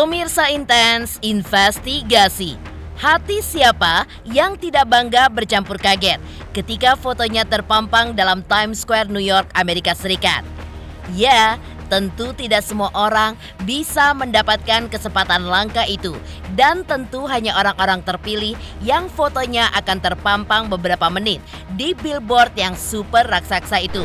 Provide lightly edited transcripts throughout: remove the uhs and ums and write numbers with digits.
Pemirsa Intens Investigasi. Hati siapa yang tidak bangga bercampur kaget ketika fotonya terpampang dalam Times Square, New York, Amerika Serikat? Ya, tentu tidak semua orang bisa mendapatkan kesempatan langka itu. Dan tentu hanya orang-orang terpilih yang fotonya akan terpampang beberapa menit di billboard yang super raksasa itu.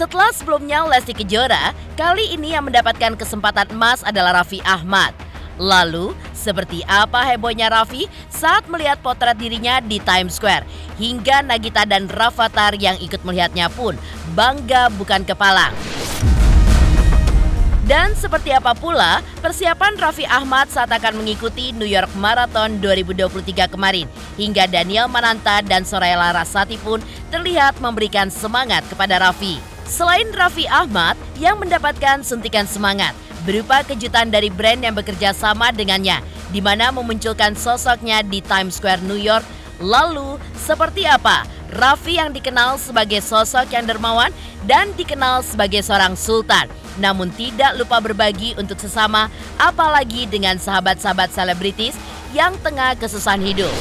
Setelah sebelumnya Lesti Kejora, kali ini yang mendapatkan kesempatan emas adalah Raffi Ahmad. Lalu, seperti apa hebohnya Raffi saat melihat potret dirinya di Times Square? Hingga Nagita dan Rafathar yang ikut melihatnya pun bangga bukan kepalang. Dan seperti apa pula persiapan Raffi Ahmad saat akan mengikuti New York Marathon 2023 kemarin. Hingga Daniel Mananta dan Soraya Larasati pun terlihat memberikan semangat kepada Raffi. Selain Raffi Ahmad yang mendapatkan suntikan semangat berupa kejutan dari brand yang bekerja sama dengannya, di mana memunculkan sosoknya di Times Square, New York. Lalu, seperti apa Raffi yang dikenal sebagai sosok yang dermawan dan dikenal sebagai seorang sultan, namun tidak lupa berbagi untuk sesama, apalagi dengan sahabat-sahabat selebritis yang tengah kesusahan hidup.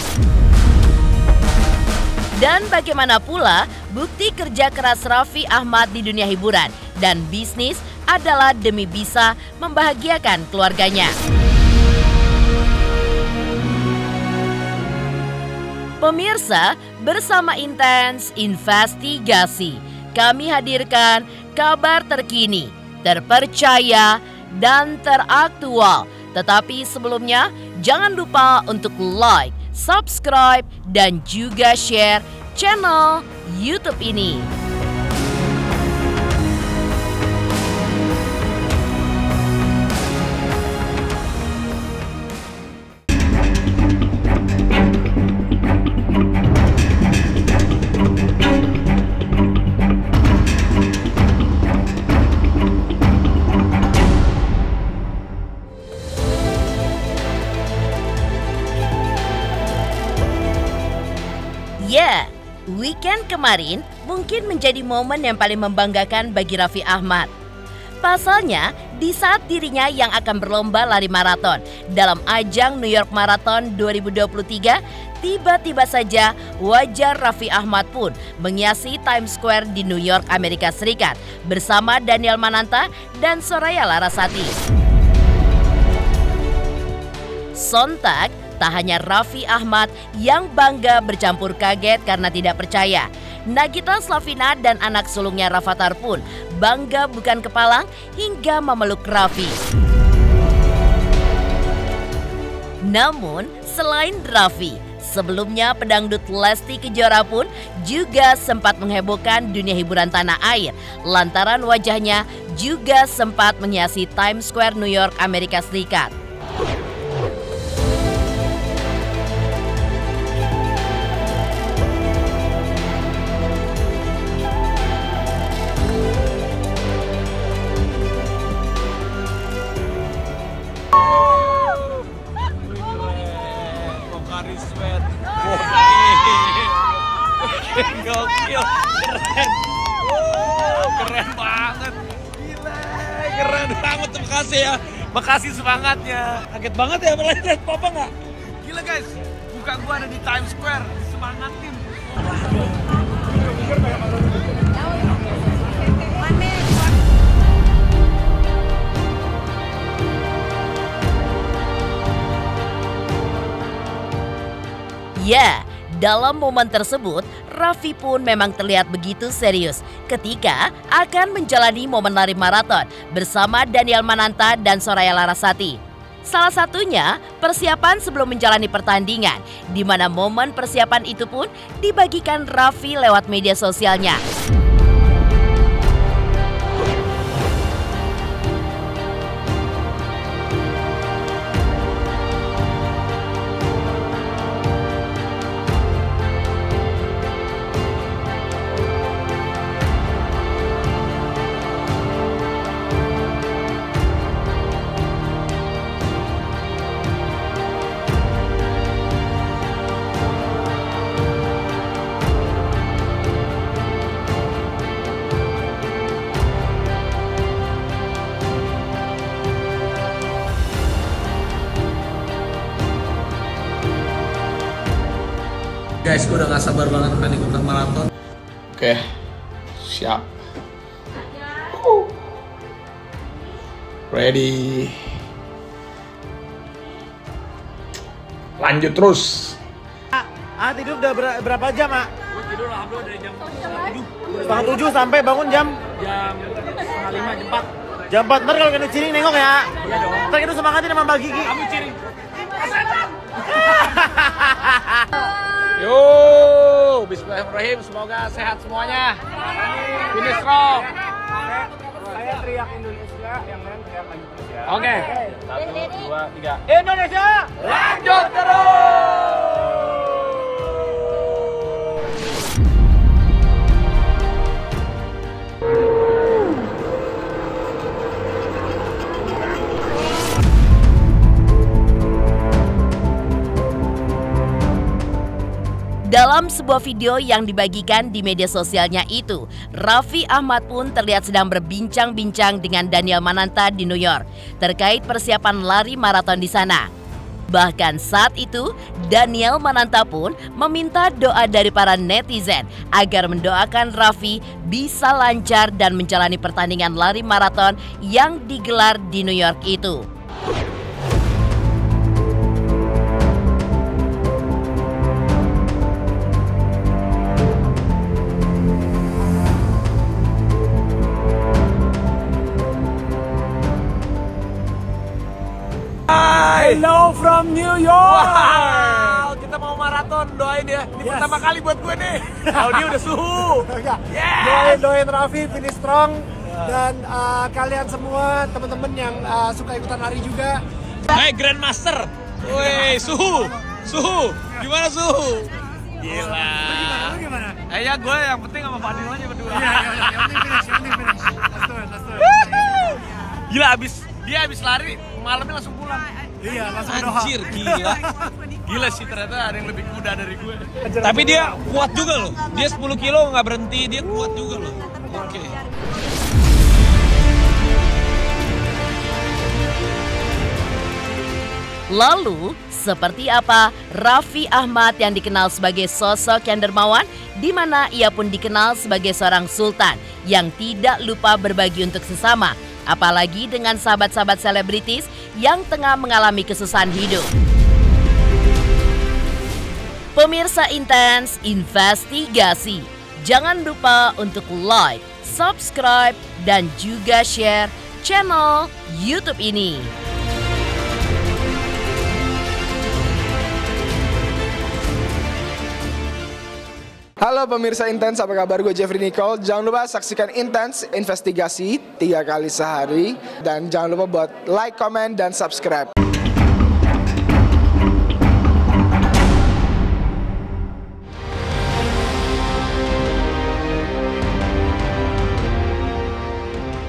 Dan bagaimana pula bukti kerja keras Raffi Ahmad di dunia hiburan dan bisnis adalah demi bisa membahagiakan keluarganya. Pemirsa, bersama Intens Investigasi, kami hadirkan kabar terkini, terpercaya, dan teraktual. Tetapi sebelumnya, jangan lupa untuk like, subscribe, dan juga share channel YouTube ini. Ya, weekend kemarin mungkin menjadi momen yang paling membanggakan bagi Raffi Ahmad. Pasalnya, di saat dirinya yang akan berlomba lari maraton dalam ajang New York Marathon 2023, tiba-tiba saja wajah Raffi Ahmad pun menghiasi Times Square di New York, Amerika Serikat bersama Daniel Mananta dan Soraya Larasati. Sontak, tak hanya Raffi Ahmad yang bangga bercampur kaget karena tidak percaya. Nagita Slavina dan anak sulungnya Rafathar pun bangga bukan kepalang hingga memeluk Raffi. Namun, selain Raffi, sebelumnya pedangdut Lesti Kejora pun juga sempat menghebohkan dunia hiburan tanah air lantaran wajahnya juga sempat menghiasi Times Square, New York, Amerika Serikat. Gokil, keren, keren banget, gila, keren banget, terima kasih ya, makasih semangatnya, kaget banget ya, apalagi lihat papa nggak? Gila guys, buka gua ada di Times Square, semangatin. Ya, dalam momen tersebut, Raffi pun memang terlihat begitu serius ketika akan menjalani momen lari maraton bersama Daniel Mananta dan Soraya Larasati. Salah satunya persiapan sebelum menjalani pertandingan, di mana momen persiapan itu pun dibagikan Raffi lewat media sosialnya. Guys, gue udah gak sabar banget pengen ikutan maraton. Oke, siap. Ready. Lanjut terus. Tidur udah berapa jam, Ah? Gue tidur alhamdulillah dari jam 7:30 sampai bangun jam 5, jam 4. jam 4. Ntar kalau kena ciring nengok ya. Iya dong. Ntar kita semangatin sama Mbak Gigi. Kamu ciring. Yo, bismillahirrahmanirrahim. Semoga sehat semuanya. Finish strong. Saya teriak Indonesia, yang lain teriak Indonesia. Oke. 1, 2, 3. Indonesia, lanjut terus. Dalam sebuah video yang dibagikan di media sosialnya itu, Raffi Ahmad pun terlihat sedang berbincang-bincang dengan Daniel Mananta di New York terkait persiapan lari maraton di sana. Bahkan saat itu, Daniel Mananta pun meminta doa dari para netizen agar mendoakan Raffi bisa lancar dan menjalani pertandingan lari maraton yang digelar di New York itu. Hello from New York. Wow, kita mau maraton, doain ya. Ini pertama kali buat gue nih. Kalau dia udah suhu. Doain Raffi finish strong dan kalian semua teman-teman yang suka ikutan lari juga. Hey Grandmaster. Woi, suhu. Gimana suhu? Gila. Gimana? Ya gue yang penting sama Fadil aja berdua. Yang penting finish. Let's do it. Gila, dia abis lari, malamnya langsung pulang. Iya, langsung doa. Anjir, gila sih, ternyata ada yang lebih kuda dari gue. Tapi dia kuat juga loh. Dia 10 kilo nggak berhenti, dia kuat juga loh. Oke. Lalu, seperti apa Raffi Ahmad yang dikenal sebagai sosok yang dermawan, di mana ia pun dikenal sebagai seorang sultan yang tidak lupa berbagi untuk sesama, apalagi dengan sahabat-sahabat selebritis yang tengah mengalami kesusahan hidup. Pemirsa Intens Investigasi, jangan lupa untuk like, subscribe, dan juga share channel YouTube ini. Halo pemirsa Intens, apa kabar? Gue Jeffrey Nicole. Jangan lupa saksikan Intens Investigasi 3 kali sehari. Dan jangan lupa buat like, comment, dan subscribe.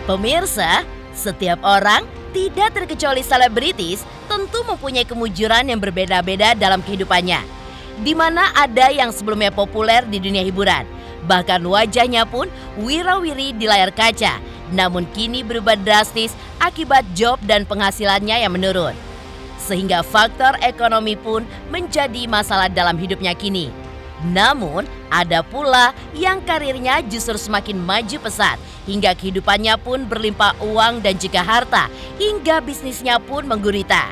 Pemirsa, setiap orang, tidak terkecuali selebritis, tentu mempunyai kemujuran yang berbeda-beda dalam kehidupannya. Di mana ada yang sebelumnya populer di dunia hiburan, bahkan wajahnya pun wira-wiri di layar kaca, namun kini berubah drastis akibat job dan penghasilannya yang menurun. Sehingga faktor ekonomi pun menjadi masalah dalam hidupnya kini. Namun, ada pula yang karirnya justru semakin maju pesat, hingga kehidupannya pun berlimpah uang dan juga harta, hingga bisnisnya pun menggurita.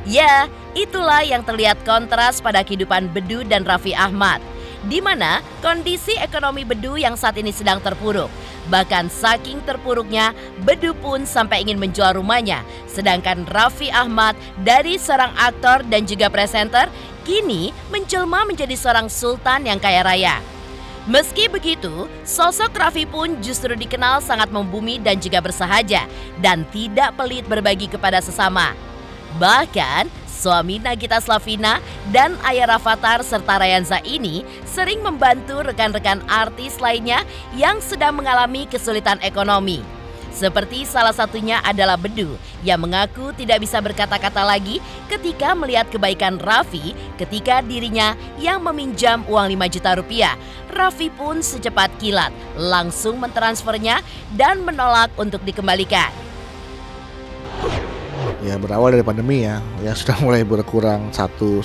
Ya, itulah yang terlihat kontras pada kehidupan Bedu dan Raffi Ahmad, di mana kondisi ekonomi Bedu yang saat ini sedang terpuruk. Bahkan saking terpuruknya, Bedu pun sampai ingin menjual rumahnya. Sedangkan Raffi Ahmad dari seorang aktor dan juga presenter, kini menjelma menjadi seorang sultan yang kaya raya. Meski begitu, sosok Raffi pun justru dikenal sangat membumi dan juga bersahaja, dan tidak pelit berbagi kepada sesama. Bahkan, suami Nagita Slavina dan ayah Rafathar serta Rayanza ini sering membantu rekan-rekan artis lainnya yang sedang mengalami kesulitan ekonomi. Seperti salah satunya adalah Bedu yang mengaku tidak bisa berkata-kata lagi ketika melihat kebaikan Raffi ketika dirinya yang meminjam uang 5 juta rupiah. Raffi pun secepat kilat langsung mentransfernya dan menolak untuk dikembalikan. Ya berawal dari pandemi ya, yang sudah mulai berkurang satu.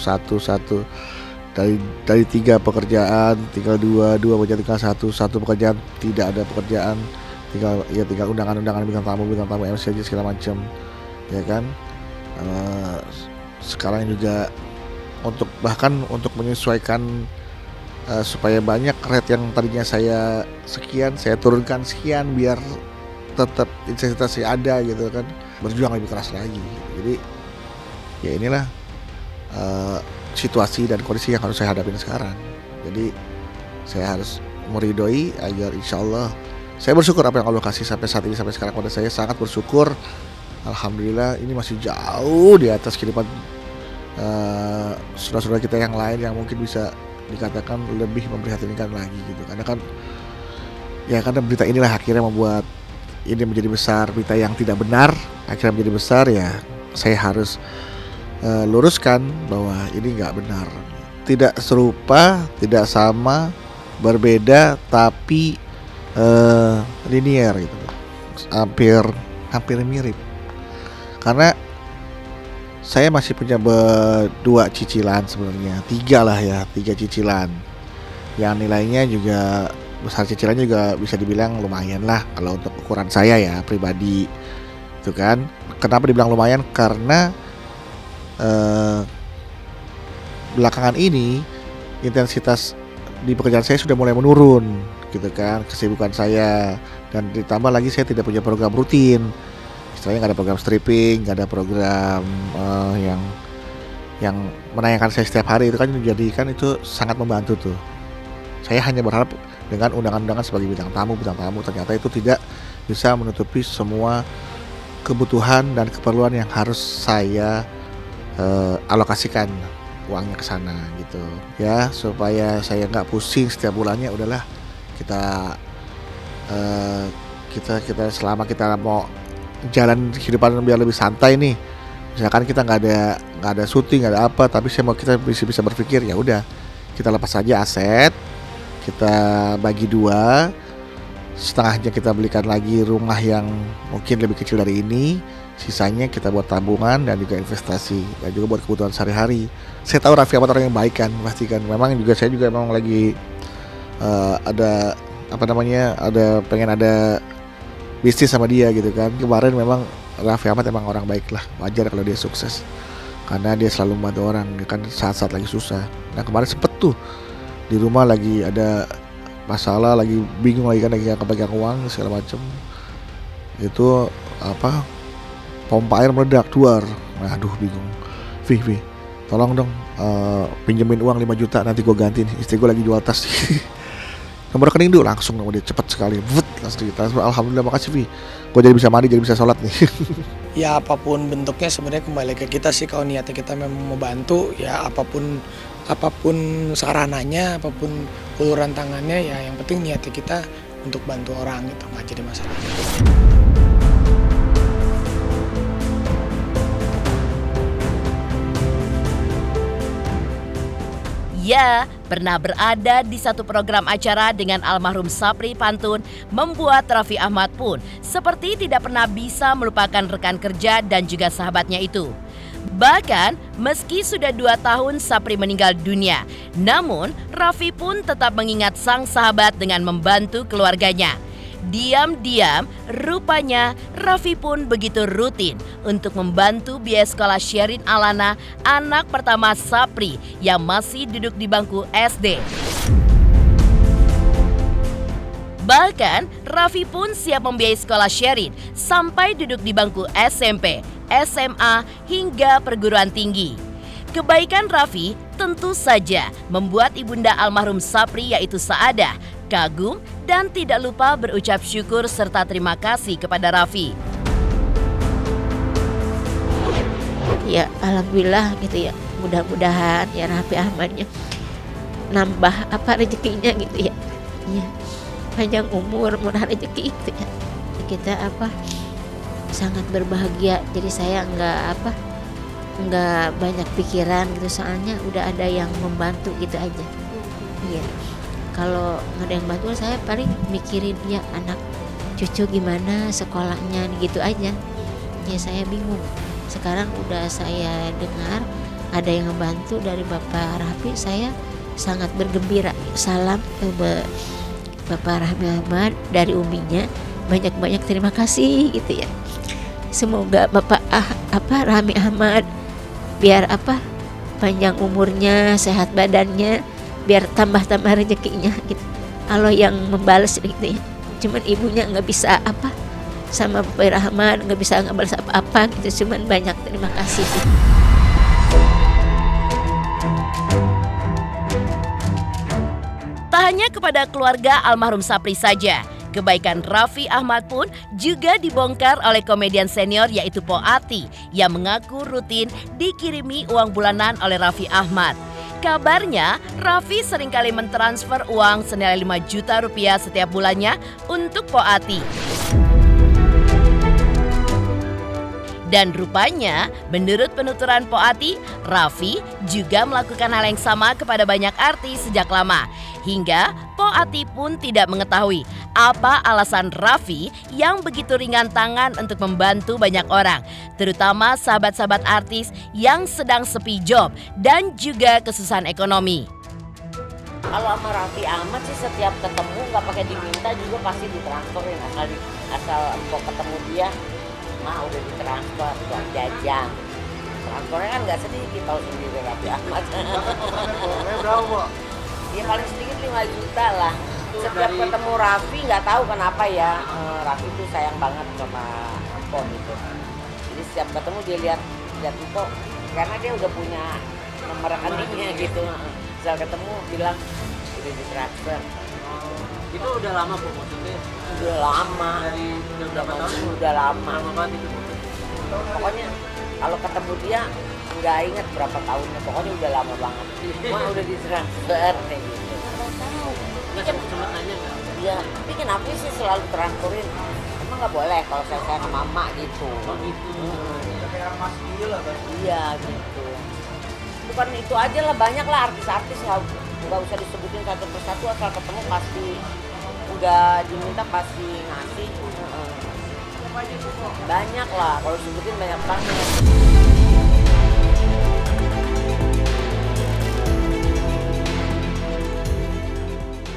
dari 3 pekerjaan tinggal 2 pekerjaan tinggal 1 pekerjaan tidak ada pekerjaan, tinggal undangan-undangan bintang tamu MC aja segala macam, ya kan. Sekarang juga bahkan untuk menyesuaikan supaya banyak rate yang tadinya saya sekian, saya turunkan sekian biar tetap intensitasnya ada gitu kan, berjuang lebih keras lagi. Jadi ya inilah situasi dan kondisi yang harus saya hadapin sekarang. Jadi saya harus meridoi agar insya Allah, saya bersyukur apa yang Allah kasih sampai saat ini, sampai sekarang pada saya sangat bersyukur. Alhamdulillah ini masih jauh di atas kehidupan saudara-saudara kita yang lain yang mungkin bisa dikatakan lebih memprihatinkan lagi gitu. Karena berita inilah akhirnya membuat ini menjadi besar, berita yang tidak benar akhirnya menjadi besar. Ya saya harus luruskan bahwa ini nggak benar, tidak serupa, tidak sama, berbeda tapi linear gitu, hampir mirip. Karena saya masih punya 2 cicilan sebenarnya, 3 cicilan yang nilainya juga besar, cicilannya juga bisa dibilang lumayan lah kalau untuk ukuran saya ya pribadi itu kan. Kenapa dibilang lumayan? Karena belakangan ini intensitas di pekerjaan saya sudah mulai menurun gitu kan, kesibukan saya, dan ditambah lagi saya tidak punya program rutin. Istilahnya nggak ada program stripping, nggak ada program yang menayangkan saya setiap hari. Itu kan menjadikan itu sangat membantu tuh. Saya hanya berharap dengan undangan-undangan sebagai bintang tamu, ternyata itu tidak bisa menutupi semua kebutuhan dan keperluan yang harus saya alokasikan uangnya ke sana gitu ya, supaya saya nggak pusing setiap bulannya. Udahlah kita selama kita mau jalan kehidupan biar lebih santai nih, misalkan kita nggak ada syuting, nggak ada apa, tapi kita bisa berpikir ya udah kita lepas saja aset, kita bagi 2, setengahnya kita belikan lagi rumah yang mungkin lebih kecil dari ini, sisanya kita buat tabungan dan juga investasi dan juga buat kebutuhan sehari-hari. Saya tahu Raffi Ahmad orang yang baik kan, pasti kan. Saya juga memang lagi ada pengen ada bisnis sama dia gitu kan. Kemarin memang Raffi Ahmad emang orang baik lah, wajar kalau dia sukses karena dia selalu membantu orang kan saat-saat lagi susah. Nah kemarin sempet tuh di rumah lagi ada masalah, lagi bingung lagi pegang uang segala macem, itu pompa air meledak keluar. Aduh bingung, Vi tolong dong pinjemin uang 5 juta nanti gue gantiin, istri gue lagi jual tas. Nomor rekening dulu, langsung dia cepet sekali, langsung ditransfer. Alhamdulillah, makasih Vi, gue jadi bisa mandi, jadi bisa sholat nih. Ya apapun bentuknya sebenarnya kembali ke kita sih. Kalau niatnya kita memang mau bantu, ya apapun sarananya, apapun uluran tangannya, ya yang penting niatnya kita untuk bantu orang gitu, nggak jadi masalah. Ya, pernah berada di satu program acara dengan almarhum Sapri Pantun membuat Raffi Ahmad pun seperti tidak pernah bisa melupakan rekan kerja dan juga sahabatnya itu. Bahkan meski sudah 2 tahun Sapri meninggal dunia, namun Raffi pun tetap mengingat sang sahabat dengan membantu keluarganya. Diam-diam, rupanya Raffi pun begitu rutin untuk membantu biaya sekolah Sherin Alana, anak pertama Sapri yang masih duduk di bangku SD. Bahkan, Raffi pun siap membiayai sekolah Sherin sampai duduk di bangku SMP, SMA, hingga perguruan tinggi. Kebaikan Raffi tentu saja membuat ibunda almarhum Sapri yaitu Saadah kagum dan tidak lupa berucap syukur serta terima kasih kepada Raffi. Ya alhamdulillah gitu ya, mudah-mudahan ya Raffi Ahmadnya nambah rezekinya gitu ya. Ya panjang umur, murah rezeki itu ya. Kita sangat berbahagia. Jadi saya nggak banyak pikiran gitu, soalnya udah ada yang membantu gitu aja. Iya. Kalau nggak ada yang bantu, saya paling mikirin ya anak cucu gimana sekolahnya gitu aja. Ya saya bingung. Sekarang udah saya dengar ada yang ngebantu dari Bapak Raffi, saya sangat bergembira. Salam Bapak Raffi Ahmad dari Uminya, banyak-banyak terima kasih gitu ya. Semoga Bapak Raffi Ahmad biar panjang umurnya, sehat badannya, biar tambah-tambah rezekinya gitu. Allah yang membalas gitu ya. Cuman ibunya nggak bisa sama Bapak Rahmat nggak bisa balas apa-apa gitu. Cuman banyak terima kasih sih. Tak hanya kepada keluarga almarhum Sapri saja, kebaikan Raffi Ahmad pun juga dibongkar oleh komedian senior yaitu Po Ati yang mengaku rutin dikirimi uang bulanan oleh Raffi Ahmad. Kabarnya, Raffi seringkali mentransfer uang senilai 5 juta rupiah setiap bulannya untuk Po Ati. Dan rupanya, menurut penuturan Po Ati, Raffi juga melakukan hal yang sama kepada banyak artis sejak lama. Hingga Po Ati pun tidak mengetahui apa alasan Raffi yang begitu ringan tangan untuk membantu banyak orang, terutama sahabat-sahabat artis yang sedang sepi job dan juga kesusahan ekonomi. Kalau sama Raffi Ahmad sih setiap ketemu nggak pakai diminta juga pasti ditransferin, asal empok ketemu dia mah udah ditransfer buat jajan. Transfernya kan nggak sedikit, tahu sendiri Raffi Ahmad. Berapa? Ya paling sedikit 5 juta lah. Setiap ketemu Raffi nggak tahu kenapa ya, Raffi tuh sayang banget sama empok gitu. Jadi setiap ketemu dia lihat empok karena dia udah punya nomor rekeningnya gitu. Misal ketemu bilang udah ditransfer. Itu udah lama Bu maksudnya? Udah lama. Dari udah berapa tahun? Udah lama. Lama banget itu. Pokoknya kalau ketemu dia nggak inget berapa tahunnya, pokoknya udah lama banget. Cuma udah ditransfer kayak gitu. Nggak tahu. Nggak sempat nanya nggak? Iya, tapi kenapa sih selalu transferin? Emang nggak boleh kalau saya sama mama gitu. Oh gitu. Kayak Mas Dio lah kan. Iya gitu. Bukan itu aja lah, banyak lah artis-artis lah. Nggak usah disebutin satu persatu, asal ketemu pasti udah diminta pasti ngasih. Banyak lah, kalau disebutin banyak banget.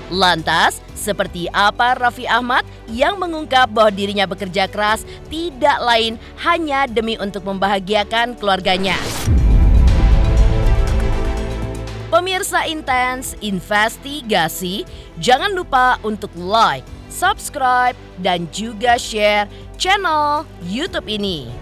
Lantas, seperti apa Raffi Ahmad yang mengungkap bahwa dirinya bekerja keras tidak lain hanya demi untuk membahagiakan keluarganya? Pemirsa Intens Investigasi, jangan lupa untuk like, subscribe, dan juga share channel YouTube ini.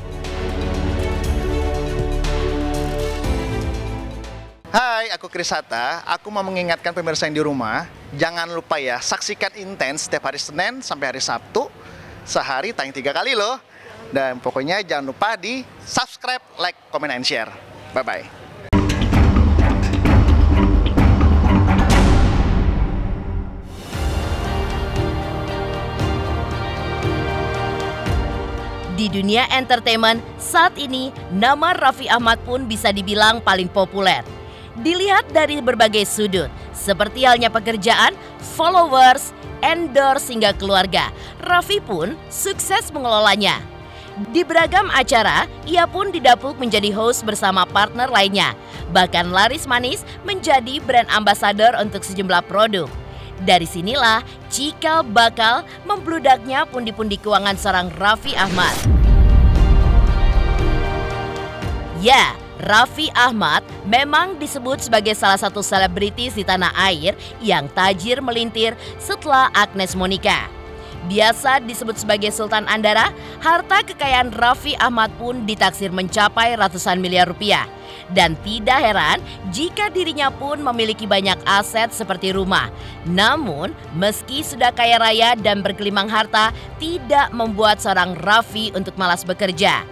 Hai, aku Chris Hatta. Aku mau mengingatkan pemirsa yang di rumah, jangan lupa ya, saksikan Intens setiap hari Senin sampai hari Sabtu. Sehari tayang 3 kali loh. Dan pokoknya jangan lupa di subscribe, like, comment, and share. Bye-bye. Di dunia entertainment, saat ini nama Raffi Ahmad pun bisa dibilang paling populer. Dilihat dari berbagai sudut, seperti halnya pekerjaan, followers, endorse hingga keluarga, Raffi pun sukses mengelolanya. Di beragam acara, ia pun didapuk menjadi host bersama partner lainnya. Bahkan laris manis menjadi brand ambassador untuk sejumlah produk. Dari sinilah cikal bakal membludaknya pundi-pundi keuangan seorang Raffi Ahmad. Ya, Raffi Ahmad memang disebut sebagai salah satu selebritis di tanah air yang tajir melintir setelah Agnes Monica. Biasa disebut sebagai Sultan Andara, harta kekayaan Raffi Ahmad pun ditaksir mencapai ratusan miliar rupiah. Dan tidak heran jika dirinya pun memiliki banyak aset seperti rumah. Namun, meski sudah kaya raya dan bergelimang harta, tidak membuat seorang Raffi untuk malas bekerja.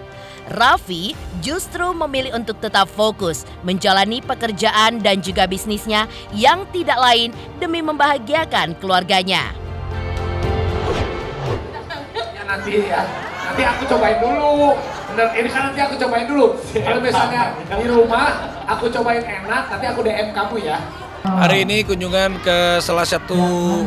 Raffi justru memilih untuk tetap fokus menjalani pekerjaan dan juga bisnisnya yang tidak lain demi membahagiakan keluarganya. Nanti aku cobain dulu. Bener, ini kan nanti aku cobain dulu. Kalau misalnya di rumah aku cobain enak, nanti aku DM kamu ya. Hari ini kunjungan ke salah satu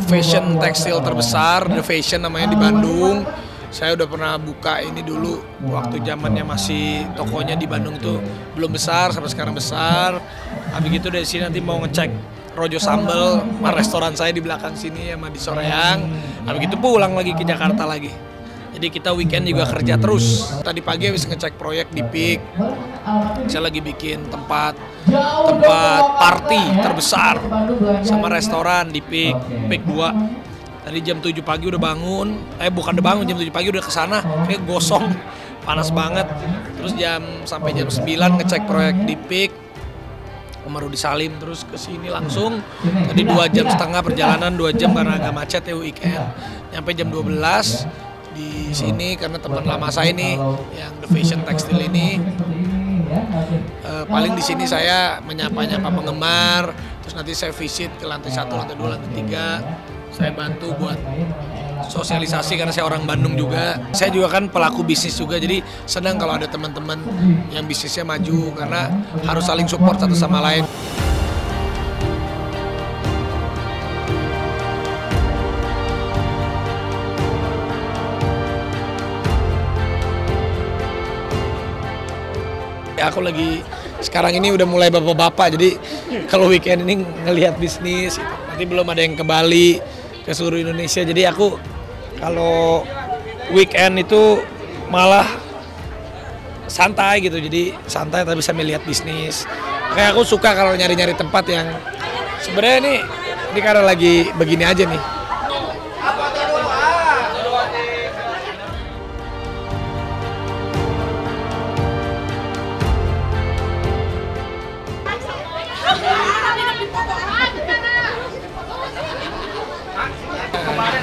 fashion tekstil terbesar, The Fashion namanya di Bandung. Saya udah pernah buka ini dulu waktu zamannya masih tokonya di Bandung tuh belum besar, sampai sekarang besar. Habis gitu dari sini nanti mau ngecek Rojo Sambal, restoran saya di belakang sini sama di Soreang. Habis gitu pulang lagi ke Jakarta lagi. Jadi kita weekend juga kerja terus. Tadi pagi habis ngecek proyek di PIK. Saya lagi bikin tempat party terbesar sama restoran di PIK 2. Tadi jam 7 pagi udah bangun. Bukan udah bangun, jam 7 pagi udah kesana. Kayak gosong, panas banget. Terus sampai jam 9 ngecek proyek di PIK. Sama Rudi Salim, terus ke sini langsung. Tadi 2 jam setengah perjalanan, 2 jam karena agak macet ya weekend. Nyampe jam 12 di sini karena teman lama saya nih yang The Fashion Textile ini. Paling di sini saya menyapa-nyapa penggemar, terus nanti saya visit ke lantai 1, lantai 2, lantai 3. Saya bantu buat sosialisasi karena saya orang Bandung juga. Saya juga kan pelaku bisnis juga, jadi senang kalau ada teman-teman yang bisnisnya maju karena harus saling support satu sama lain. Aku lagi sekarang ini udah mulai bapak-bapak, jadi kalau weekend ini ngelihat bisnis, nanti belum ada yang ke Bali, ke seluruh Indonesia. Jadi aku kalau weekend itu malah santai gitu, jadi santai tapi sambil lihat bisnis. Kayak aku suka kalau nyari-nyari tempat yang sebenarnya ini karena lagi begini aja nih.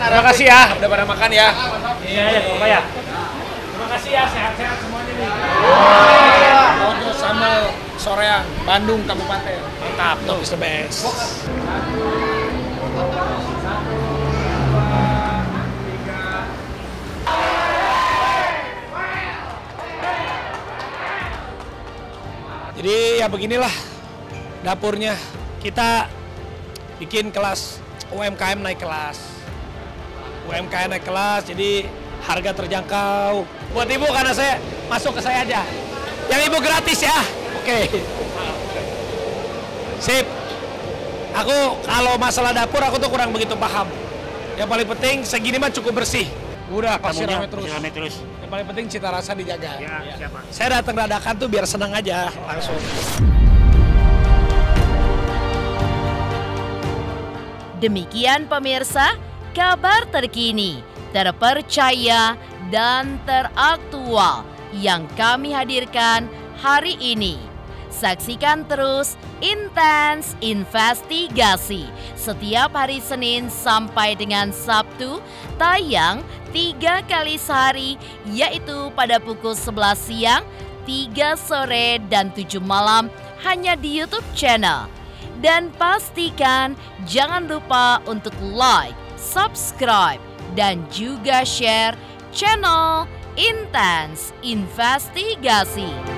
Terima kasih ya, udah pada makan ya. Iya ya, Bapak ya. Terima kasih ya, sehat-sehat semuanya nih. Rojo Sambal Soreang, Bandung Kabupaten. Mantap, top is the best. Jadi ya beginilah dapurnya. Kita bikin kelas UMKM naik kelas. UMKM naik kelas, jadi harga terjangkau. Buat ibu karena saya masuk ke saya aja. Yang ibu gratis ya. Oke. Sip. Aku kalau masalah dapur aku tuh kurang begitu paham. Yang paling penting segini mah cukup bersih. Udah pasti rame terus. Yang paling penting cita rasa dijaga. Ya, siapa? Saya datang dadakan tuh biar senang aja langsung. Demikian pemirsa, kabar terkini, terpercaya, dan teraktual yang kami hadirkan hari ini. Saksikan terus Intens Investigasi setiap hari Senin sampai dengan Sabtu, tayang 3 kali sehari, yaitu pada pukul 11 siang, 3 sore, dan 7 malam hanya di YouTube channel. Dan pastikan jangan lupa untuk like, subscribe, dan juga share channel Intens Investigasi.